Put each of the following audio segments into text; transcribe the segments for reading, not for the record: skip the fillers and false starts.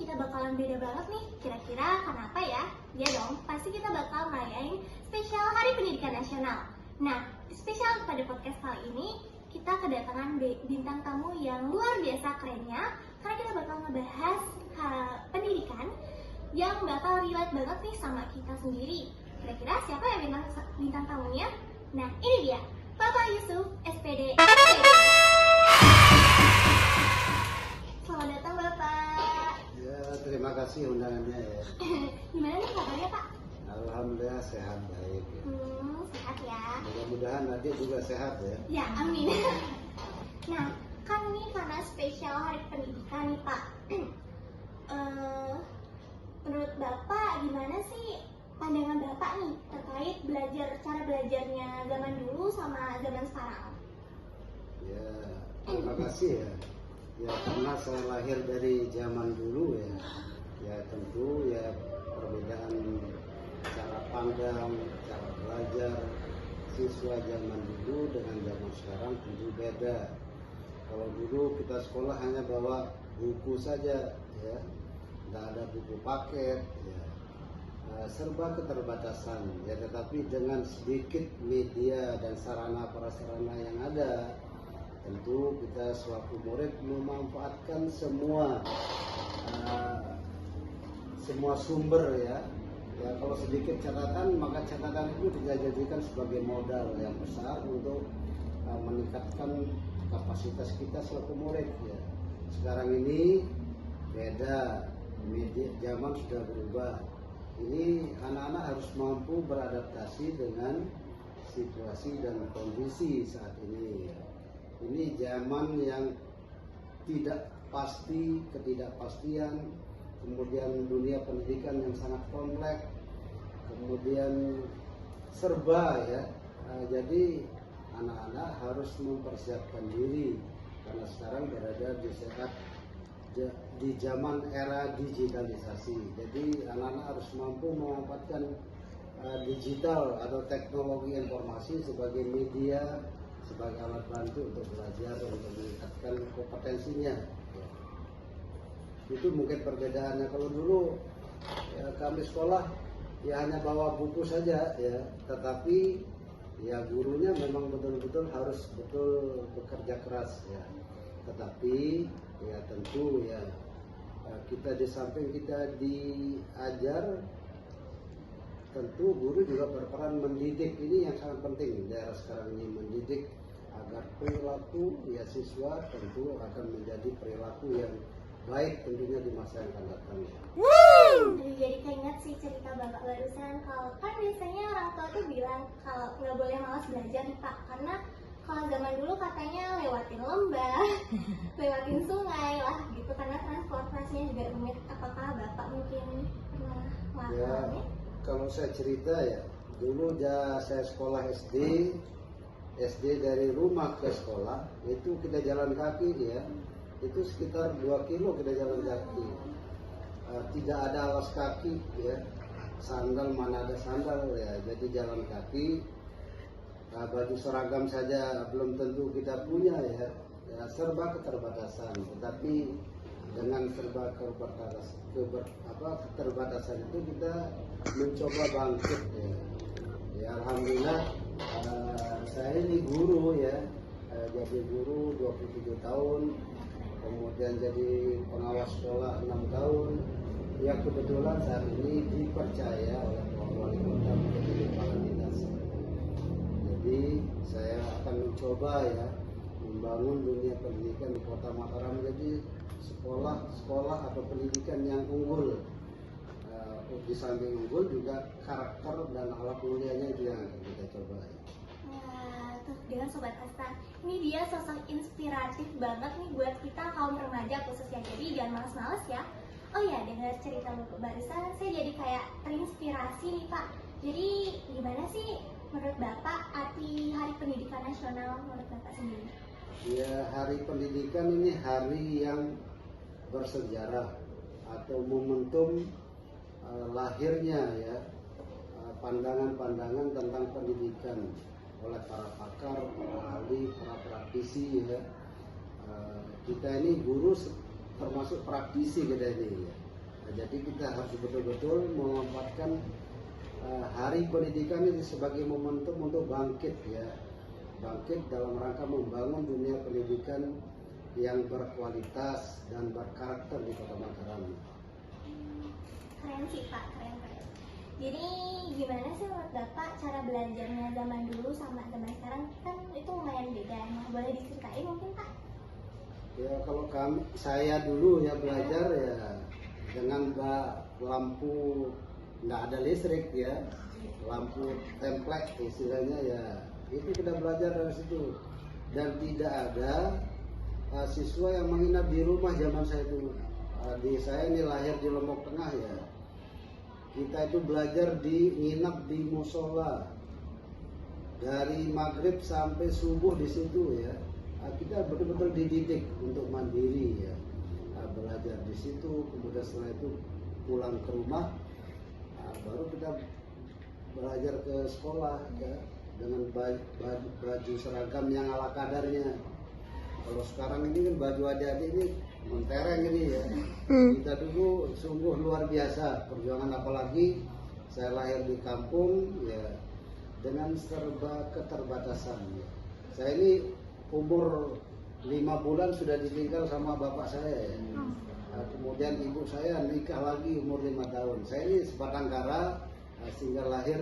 kita bakalan beda banget nih. Kira-kira kenapa ya? Ya dong, pasti kita bakal ngerayain spesial Hari Pendidikan Nasional. Nah, spesial pada podcast kali ini, kita kedatangan bintang tamu yang luar biasa kerennya, karena kita bakal ngebahas pendidikan yang bakal relate banget nih sama kita sendiri. Kira-kira siapa ya bintang tamunya? Nah, ini dia, Bapak Yusuf, SPD. Selamat datang Bapak. Ya, terima kasih undangannya ya. Gimana nih kabarnya Pak? Alhamdulillah sehat baik ya. Sehat ya. Mudah-mudahan Nadia juga sehat ya. Ya, amin. Nah, kan ini karena spesial Hari Pendidikan nih Pak. Menurut Bapak gimana sih pandangan Bapak nih terkait cara belajarnya zaman dulu sama zaman sekarang? Ya, terima kasih ya. Ya, karena saya lahir dari zaman dulu ya. Ya tentu ya perbedaan cara pandang, cara belajar siswa zaman dulu dengan zaman sekarang tentu beda. Kalau dulu kita sekolah hanya bawa buku saja ya, tidak ada buku paket ya. Serba keterbatasan ya, tetapi dengan sedikit media dan sarana prasarana yang ada, tentu kita selaku murid memanfaatkan semua sumber ya. Ya, kalau sedikit catatan, maka catatan itu kita jadikan sebagai modal yang besar untuk meningkatkan kapasitas kita selaku murid ya. Sekarang ini beda, media zaman sudah berubah. Ini anak-anak harus mampu beradaptasi dengan situasi dan kondisi saat ini ya. Ini zaman yang tidak pasti, ketidakpastian, kemudian dunia pendidikan yang sangat kompleks, kemudian serba ya. Jadi anak-anak harus mempersiapkan diri karena sekarang berada di zaman era digitalisasi. Jadi anak-anak harus mampu memanfaatkan digital atau teknologi informasi sebagai media, sebagai alat bantu untuk belajar dan untuk meningkatkan kompetensinya. Itu mungkin perbedaannya. Kalau dulu ya, kami sekolah ya hanya bawa buku saja ya, tetapi ya gurunya memang betul-betul harus bekerja keras ya. Tetapi ya tentu ya kita di samping kita diajar, tentu guru juga berperan mendidik. Ini yang sangat penting di era sekarang ini, mendidik agar perilaku ya siswa tentu akan menjadi perilaku yang baik tentunya di masa yang akan datang. Jadi keinget sih cerita Bapak barusan, kalau kan biasanya orang tua tuh bilang kalau nggak boleh malas belajar nih Pak, karena kalau zaman dulu katanya lewatin lembah, lewatin sungai lah gitu, karena transportasinya juga rumit. Apakah Bapak mungkin pernah mengalami? Ya, kalau saya cerita ya, dulu saya sekolah SD dari rumah ke sekolah itu kita jalan kaki ya, itu sekitar 2 kilo kita jalan kaki. Tidak ada alas kaki ya, sandal mana ada sandal ya, jadi jalan kaki. Baju seragam saja belum tentu kita punya ya, serba keterbatasan. Tetapi dengan serba keterbatasan itu kita mencoba bangkit ya. Ya alhamdulillah saya ini guru ya, jadi guru 27 tahun, kemudian jadi pengawas sekolah 6 tahun. Ya kebetulan saat ini dipercaya oleh Pak Wali Kota menjadi kepala dinas. Jadi saya akan mencoba ya membangun dunia pendidikan di Kota Mataram menjadi sekolah atau pendidikan yang unggul. Di samping unggul juga karakter dan alat mulianya itu yang akan kita coba. Wah, tuh dengan Sobat Asta, ini dia sosok inspiratif banget nih buat kita kaum remaja khususnya. Jadi jangan males-males ya. Oh ya, dengar cerita Bapak barusan, saya jadi kayak terinspirasi nih Pak. Jadi gimana sih menurut Bapak arti Hari Pendidikan Nasional menurut Bapak sendiri? Ya, Hari Pendidikan ini hari yang bersejarah atau momentum lahirnya ya pandangan-pandangan tentang pendidikan oleh para pakar, para ahli, para praktisi ya. Kita ini guru termasuk praktisi kita ini ya. Nah, jadi kita harus betul-betul memanfaatkan hari pendidikan ini sebagai momentum untuk bangkit ya, bangkit dalam rangka membangun dunia pendidikan yang berkualitas dan berkarakter di Kota Mataram. Keren sih Pak, keren. Jadi gimana sih menurut Bapak cara belajarnya zaman dulu sama zaman sekarang kan itu lumayan beda. Nah, boleh diceritain mungkin Pak? Ya kalau saya dulu ya belajar ya dengan lampu, nggak ada listrik ya, lampu template istilahnya ya, itu kita belajar dari situ. Dan tidak ada siswa yang menginap di rumah zaman saya dulu. Saya ini lahir di Lombok Tengah ya. Kita itu belajar nginap di musola dari maghrib sampai subuh di situ ya. Kita betul-betul dididik untuk mandiri ya. Belajar di situ, kemudian setelah itu pulang ke rumah, baru kita belajar ke sekolah ya, dengan baju seragam yang ala kadarnya. Kalau sekarang ini kan baju adik-adik ini mentereng ini ya. Kita dulu sungguh luar biasa perjuangan, apalagi saya lahir di kampung ya, dengan serba keterbatasan ya. Saya ini umur 5 bulan sudah ditinggal sama bapak saya ya. Kemudian ibu saya nikah lagi umur 5 tahun. Saya ini sebatang kara sehingga lahir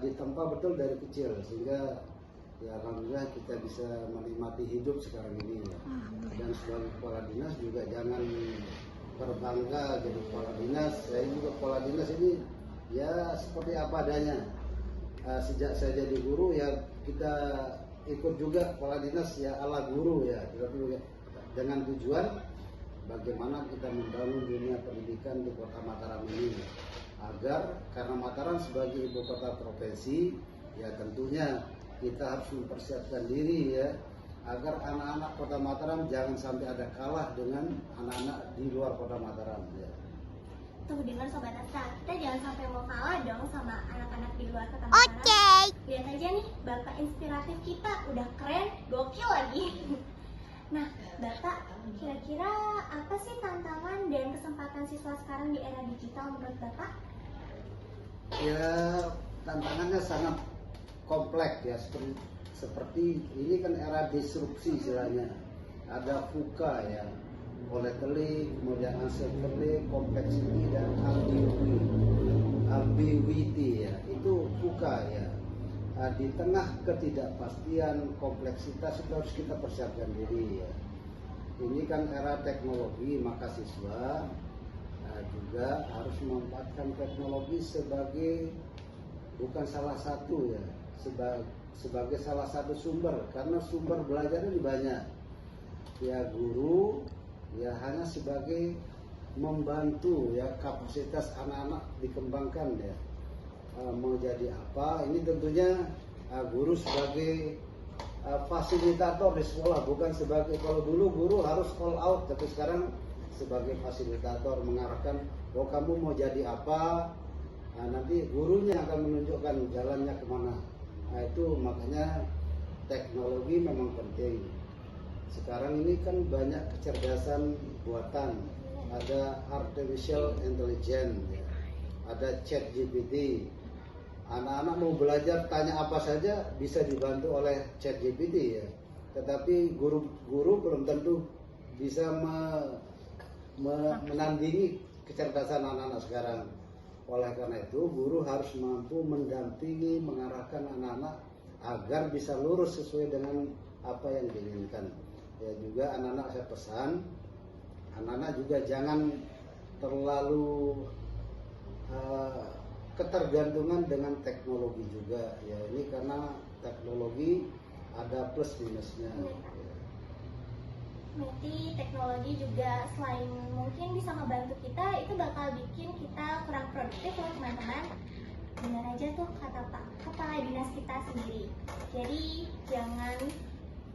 ditempa betul dari kecil, sehingga ya alhamdulillah kita bisa menikmati hidup sekarang ini ya. Dan sebagai kepala dinas juga jangan berbangga jadi kepala dinas. Saya juga kepala dinas ini ya seperti apa adanya. Sejak saya jadi guru ya kita ikut juga kepala dinas ya ala guru ya, dengan tujuan bagaimana kita membangun dunia pendidikan di Kota Mataram ini, agar karena Mataram sebagai ibu kota provinsi ya tentunya kita harus mempersiapkan diri ya, agar anak-anak Kota Mataram jangan sampai ada kalah dengan anak-anak di luar Kota Mataram ya. Tuh dengar Sobat Asta, kita jangan sampai mau kalah dong sama anak-anak di luar Kota Mataram. Oke. Lihat aja nih, Bapak inspiratif kita udah keren, gokil lagi. Nah, Bapak, kira-kira apa sih tantangan dan kesempatan siswa sekarang di era digital menurut Bapak? Ya, tantangannya sangat kompleks ya, seperti ini kan era disrupsi istilahnya. Ada VUCA ya, volatility, kemudian uncertainty, complexity, dan ambiguity ya, itu VUCA ya. Di tengah ketidakpastian, kompleksitas itu harus kita persiapkan diri ya. Ini kan era teknologi, maka siswa juga harus memanfaatkan teknologi sebagai bukan salah satu ya, sebagai salah satu sumber, karena sumber belajarnya banyak. Ya guru ya hanya sebagai membantu ya, kapasitas anak-anak dikembangkan ya. Mau jadi apa, ini tentunya guru sebagai fasilitator di sekolah, bukan sebagai, kalau dulu guru harus all out, tapi sekarang sebagai fasilitator mengarahkan, oh kamu mau jadi apa, nanti gurunya akan menunjukkan jalannya kemana. Itu makanya teknologi memang penting. Sekarang ini kan banyak kecerdasan buatan, ada artificial intelligence ya, ada ChatGPT. Anak-anak mau belajar tanya apa saja bisa dibantu oleh ChatGPT ya. Tetapi guru belum tentu bisa menandingi kecerdasan anak-anak sekarang. Oleh karena itu guru harus mampu mendampingi, mengarahkan anak-anak agar bisa lurus sesuai dengan apa yang diinginkan. Ya juga anak-anak saya pesan, anak-anak juga jangan terlalu ketergantungan dengan teknologi juga ya, ini karena teknologi ada plus minusnya ya. Berarti teknologi juga selain mungkin bisa membantu kita, itu bakal bikin kita kurang produktif loh teman-teman. Benar aja tuh kata Pak Kepala Dinas kita sendiri. Jadi jangan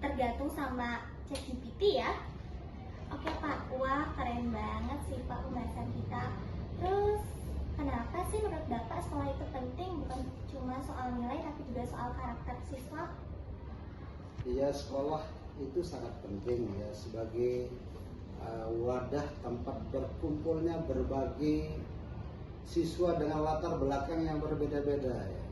tergantung sama ChatGPT ya. Oke Pak, wah keren banget sih Pak pembahasan kita. Terus kenapa sih menurut Bapak sekolah itu penting, bukan cuma soal nilai tapi juga soal karakter siswa? Iya, sekolah itu sangat penting ya, sebagai wadah tempat berkumpulnya berbagai siswa dengan latar belakang yang berbeda-beda ya.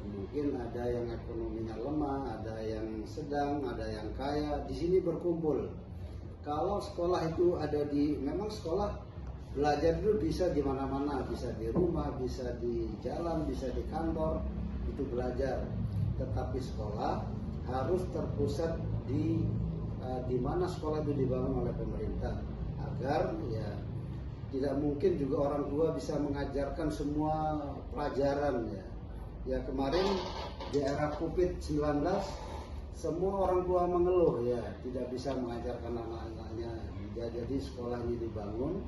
Mungkin ada yang ekonominya lemah, ada yang sedang, ada yang kaya. Di sini berkumpul. Kalau sekolah itu ada memang sekolah belajar itu bisa di mana-mana, bisa di rumah, bisa di jalan, bisa di kantor, itu belajar. Tetapi sekolah harus terpusat di mana sekolah itu dibangun oleh pemerintah, agar ya tidak mungkin juga orang tua bisa mengajarkan semua pelajaran ya. Ya kemarin di era COVID-19 semua orang tua mengeluh ya tidak bisa mengajarkan anak-anaknya. Jadi sekolah ini dibangun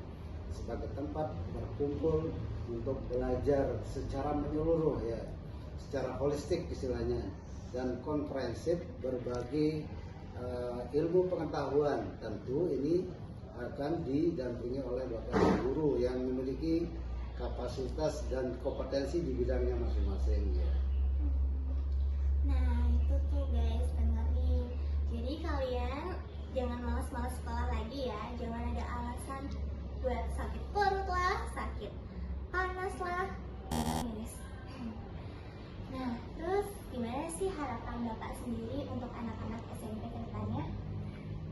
sebagai tempat berkumpul untuk belajar secara menyeluruh ya, secara holistik istilahnya, dan komprehensif berbagai ilmu pengetahuan. Tentu ini akan didampingi oleh bapak guru yang memiliki kapasitas dan kompetensi di bidangnya masing-masing ya. Nah itu tuh guys, dengerin. Jadi kalian jangan malas-malas sekolah lagi ya. Jangan ada alasan buat sakit perut lah, sakit panas lah, minus. Nah terus gimana sih harapan bapak sendiri untuk anak-anak SMP ke depannya?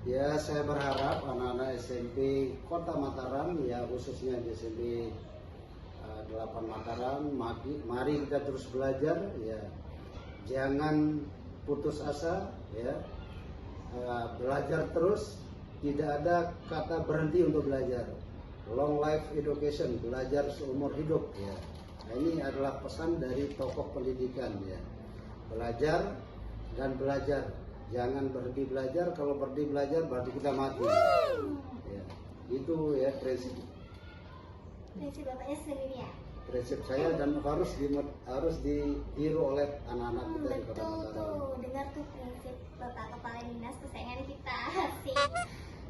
Ya saya berharap anak-anak SMP Kota Mataram ya, khususnya di SMP 8 Mataram, mari kita terus belajar ya, jangan putus asa ya, belajar terus, tidak ada kata berhenti untuk belajar. Long life education, belajar seumur hidup ya. Nah, ini adalah pesan dari tokoh pendidikan ya, belajar dan belajar, jangan berhenti belajar. Kalau berhenti belajar berarti kita mati ya. Itu ya prinsip bapaknya sendiri ya? Prinsip saya, dan harus ditiru oleh anak-anak kita di Kota Betul Mataram. tuh, dengar tuh prinsip bapak kepala dinas kesayangan kita sih.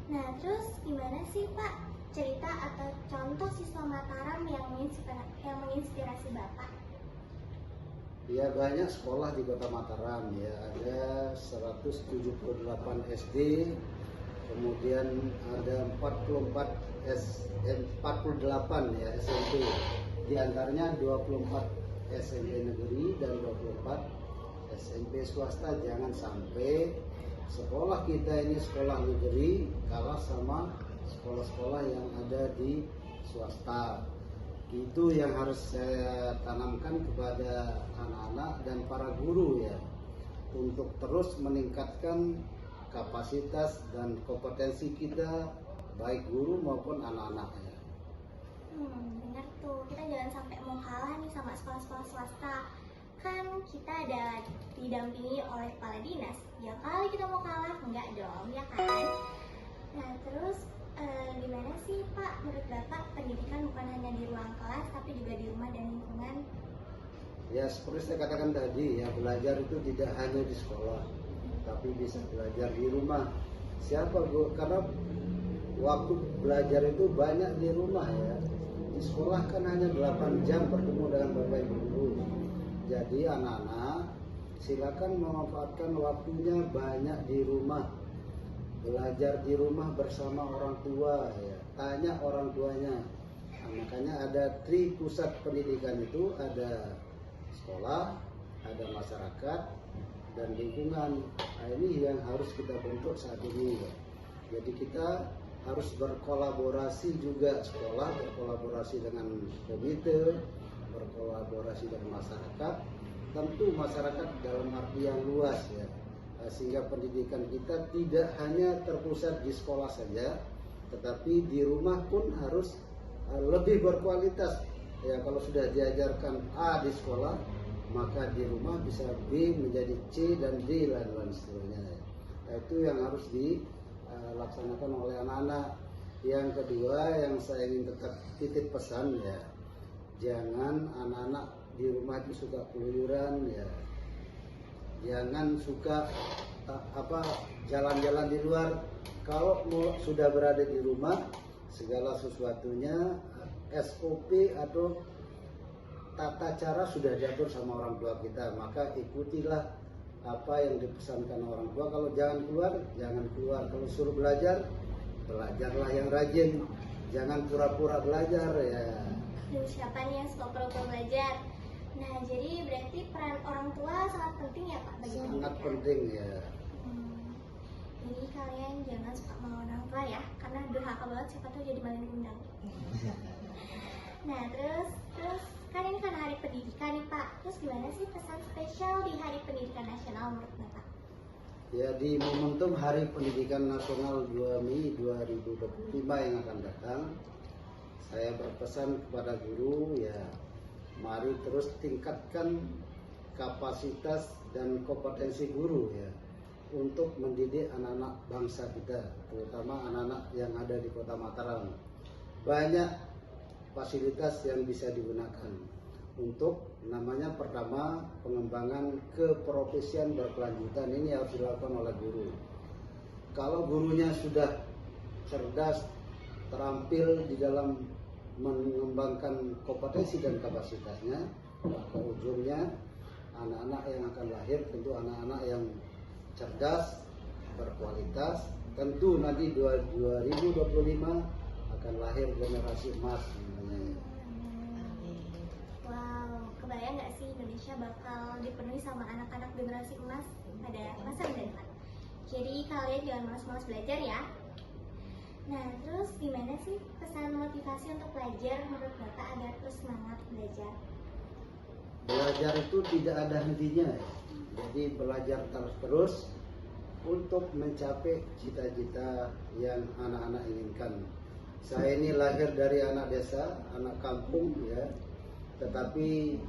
Nah terus gimana sih Pak cerita atau contoh siswa Mataram yang menginspirasi bapak? Ya banyak sekolah di Kota Mataram ya, ada 178 SD, kemudian ada 48 ya SMP, di antaranya 24 SMP negeri dan 24 SMP swasta. Jangan sampai sekolah kita ini sekolah negeri kalah sama sekolah-sekolah yang ada di swasta. Itu yang harus saya tanamkan kepada anak-anak dan para guru ya, untuk terus meningkatkan kapasitas dan kompetensi kita, baik guru maupun anak-anaknya. Benar tuh, kita jangan sampai mau kalah nih sama sekolah-sekolah swasta. Kan kita ada didampingi oleh kepala dinas. Ya kali kita mau kalah, enggak dong, ya kan? Nah terus gimana sih Pak menurut Bapak pendidikan bukan hanya di ruang kelas tapi juga di rumah dan lingkungan? Ya seperti saya katakan tadi ya, belajar itu tidak hanya di sekolah, tapi bisa belajar di rumah. Karena waktu belajar itu banyak di rumah ya. Di sekolah kan hanya 8 jam bertemu dengan bapak ibu guru. Jadi anak-anak silakan memanfaatkan waktunya banyak di rumah. Belajar di rumah bersama orang tua ya. Tanya orang tuanya. Nah, makanya ada pusat pendidikan itu, ada sekolah, ada masyarakat, dan lingkungan. Nah, ini yang harus kita bentuk saat ini ya. Jadi kita harus berkolaborasi juga, sekolah berkolaborasi dengan komite, berkolaborasi dengan masyarakat, tentu masyarakat dalam arti yang luas ya, sehingga pendidikan kita tidak hanya terpusat di sekolah saja, tetapi di rumah pun harus lebih berkualitas ya. Kalau sudah diajarkan A di sekolah, maka di rumah bisa B menjadi C dan D dan seterusnya ya. Nah, itu yang harus dilaksanakan oleh anak-anak. Yang kedua yang saya ingin tetap titip pesan ya, jangan anak-anak di rumah itu suka keluyuran ya, jangan suka jalan-jalan di luar. Kalau sudah berada di rumah, segala sesuatunya SOP atau tata cara sudah diatur sama orang tua kita, maka ikutilah apa yang dipesankan orang tua. Kalau jangan keluar, jangan keluar. Kalau suruh belajar, belajarlah yang rajin, jangan pura-pura belajar ya. Aduh, siapa nih yang suka pura-pura belajar? Nah, jadi berarti peran orang tua sangat penting ya Pak bagi Sangat pendidikan? penting ya. Jadi kalian jangan suka melawan orang tua ya, karena durhaka banget siapa tuh jadi maling kundang. Nah, terus kan ini kan Hari Pendidikan nih Pak. Terus gimana sih pesan spesial di Hari Pendidikan Nasional menurut Bapak? Ya, di momentum Hari Pendidikan Nasional 2 Mei 2025 yang akan datang, saya berpesan kepada guru ya, mari terus tingkatkan kapasitas dan kompetensi guru ya untuk mendidik anak-anak bangsa kita, terutama anak-anak yang ada di Kota Mataram. Banyak fasilitas yang bisa digunakan untuk namanya pertama pengembangan keprofesian berkelanjutan, ini harus dilakukan oleh guru. Kalau gurunya sudah cerdas, terampil di dalam mengembangkan kompetensi dan kapasitasnya, maka ujungnya anak-anak yang akan lahir tentu anak-anak yang cerdas, berkualitas. Tentu nanti 2025 akan lahir generasi emas namanya. Wow, kebayang nggak sih Indonesia bakal dipenuhi sama anak-anak generasi emas pada masa mendatang? Jadi kalian jangan malas-malas belajar ya. Nah, terus gimana sih pesan motivasi untuk pelajar menurut Bapak agar terus semangat belajar? Belajar itu tidak ada hentinya ya. Jadi belajar terus untuk mencapai cita-cita yang anak-anak inginkan. Saya ini lahir dari anak desa, anak kampung ya, tetapi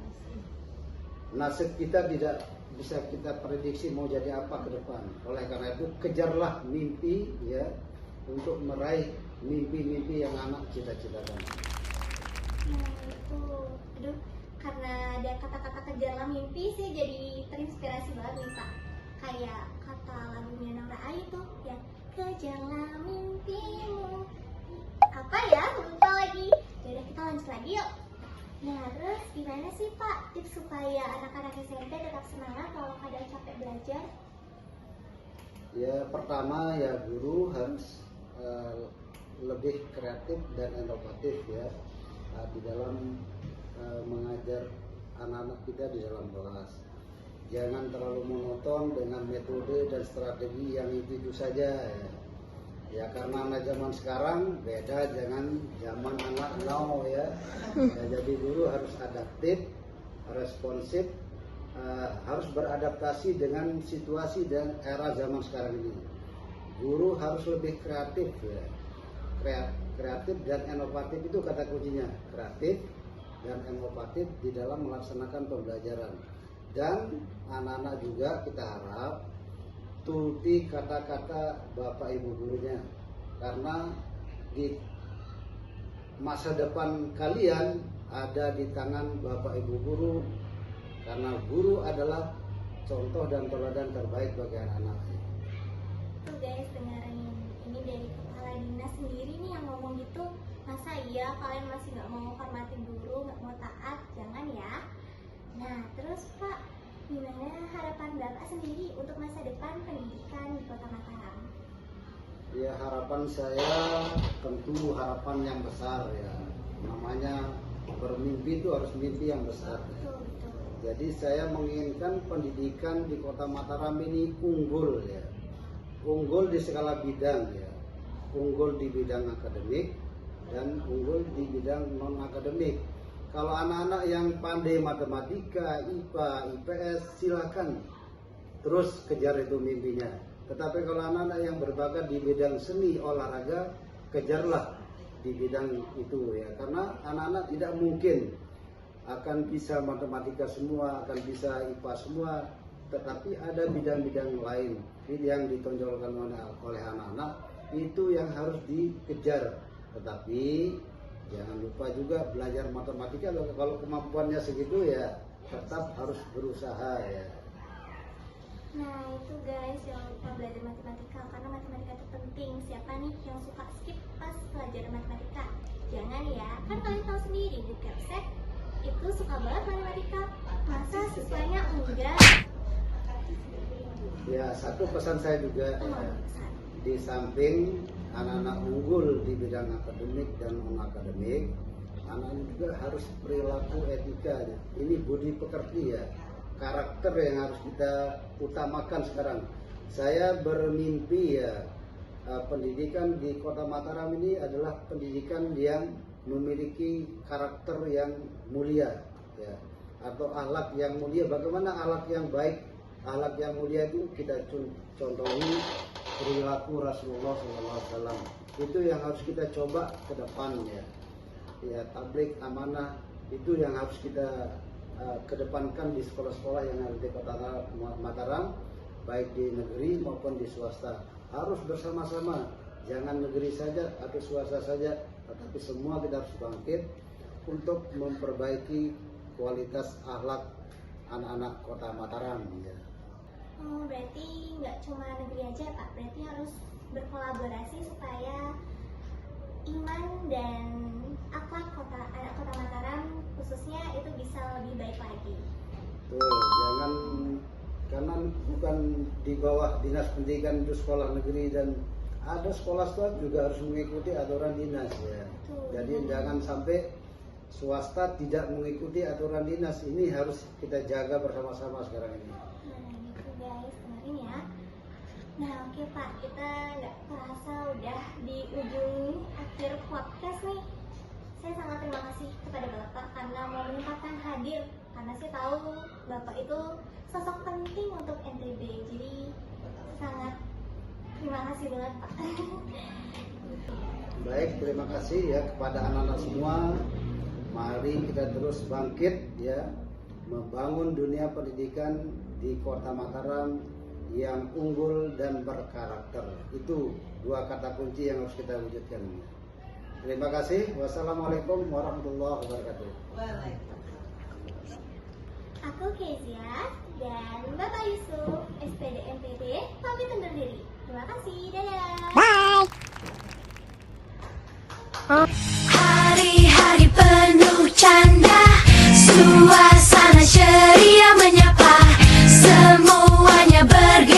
nasib kita tidak bisa kita prediksi mau jadi apa ke depan. Oleh karena itu kejarlah mimpi ya, untuk meraih mimpi-mimpi yang anak cita-citakan. Nah itu, aduh, karena ada kata-kata kejarlah mimpi sih jadi terinspirasi banget nih Pak. Kayak kata lagunya Nora Ai tuh ya, kejarlah mimpimu. Apa ya? Lupa lagi. Jadi kita lanjut lagi yuk. Nah terus gimana sih Pak tips supaya anak-anak SMP tetap semangat kalau kadang capek belajar? Ya pertama ya guru harus lebih kreatif dan inovatif ya di dalam mengajar anak-anak kita di dalam kelas. Jangan terlalu monoton dengan metode dan strategi yang itu saja ya. Ya karena anak zaman sekarang beda dengan zaman anak now ya. Jadi guru harus adaptif, responsif, harus beradaptasi dengan situasi dan era zaman sekarang ini. Guru harus lebih kreatif ya. Kreatif dan inovatif itu kata kuncinya. Kreatif dan inovatif di dalam melaksanakan pembelajaran. Dan anak-anak juga kita harap turuti kata-kata Bapak Ibu gurunya. Karena di masa depan kalian ada di tangan Bapak Ibu guru. Karena guru adalah contoh dan teladan terbaik bagi anak-anak. Tuh guys, dengerin ini dari kepala dinas sendiri nih yang ngomong gitu. Masa iya kalian masih nggak mau hormati guru, nggak mau taat? Jangan ya. Nah terus Pak, gimana harapan Bapak sendiri untuk masa depan pendidikan di Kota Mataram? Ya harapan saya tentu harapan yang besar ya. Namanya bermimpi itu harus mimpi yang besar. Betul. Jadi saya menginginkan pendidikan di Kota Mataram ini unggul ya. Unggul di segala bidang ya. Unggul di bidang akademik dan unggul di bidang non akademik. Kalau anak-anak yang pandai matematika, IPA, IPS silakan terus kejar itu mimpinya. Tetapi kalau anak-anak yang berbakat di bidang seni, olahraga, kejarlah di bidang itu ya. Karena anak-anak tidak mungkin akan bisa matematika semua, akan bisa IPA semua, tetapi ada bidang-bidang lain yang ditonjolkan oleh anak-anak itu yang harus dikejar. Tetapi jangan lupa juga belajar matematika, kalau kemampuannya segitu ya tetap harus berusaha ya. Nah itu guys, jangan lupa belajar matematika karena matematika itu penting. Siapa nih yang suka skip pas pelajaran matematika? Jangan ya, kan kalian tahu sendiri di Kepsek itu suka banget matematika. Masa siswanya enggak? Ya satu pesan saya juga di samping anak-anak unggul di bidang akademik dan non-akademik, anak-anak juga harus perilaku etika. Ini budi pekerti ya, karakter yang harus kita utamakan sekarang. Saya bermimpi ya, pendidikan di Kota Mataram ini adalah pendidikan yang memiliki karakter yang mulia ya, atau akhlak yang mulia. Bagaimana akhlak yang baik, akhlak yang mulia itu kita contohi perilaku Rasulullah SAW. Itu yang harus kita coba ke depan ya. Ya, tabligh amanah itu yang harus kita kedepankan di sekolah-sekolah yang ada di Kota Mataram, baik di negeri maupun di swasta. Harus bersama-sama, jangan negeri saja atau swasta saja, tetapi semua kita harus bangkit untuk memperbaiki kualitas akhlak anak-anak Kota Mataram ya. Berarti nggak cuma negeri aja Pak, berarti harus berkolaborasi supaya iman dan akhlak anak Kota Mataram khususnya itu bisa lebih baik lagi. Tuh, jangan, karena bukan di bawah dinas pendidikan itu sekolah negeri, dan ada sekolah-sekolah juga harus mengikuti aturan dinas ya. Jadi jangan sampai swasta tidak mengikuti aturan dinas. Ini harus kita jaga bersama-sama sekarang ini. Nah gitu guys, dengerin ya. Nah oke Pak, kita nggak terasa udah di ujung akhir podcast nih. Saya sangat terima kasih kepada Bapak karena mau menyempatkan hadir, karena saya tahu Bapak itu sosok penting untuk NTB. Jadi sangat terima kasih banget Pak. Baik, terima kasih ya kepada anak-anak semua. Mari kita terus bangkit ya, membangun dunia pendidikan di Kota Mataram yang unggul dan berkarakter. Itu dua kata kunci yang harus kita wujudkan. Terima kasih. Wassalamualaikum warahmatullahi wabarakatuh. Aku Kezia dan Bapak Yusuf SPD MPD pamit undur diri. Terima kasih, dadah. Hari-hari penuh canda, suasana ceria menyapa, semuanya bergembira.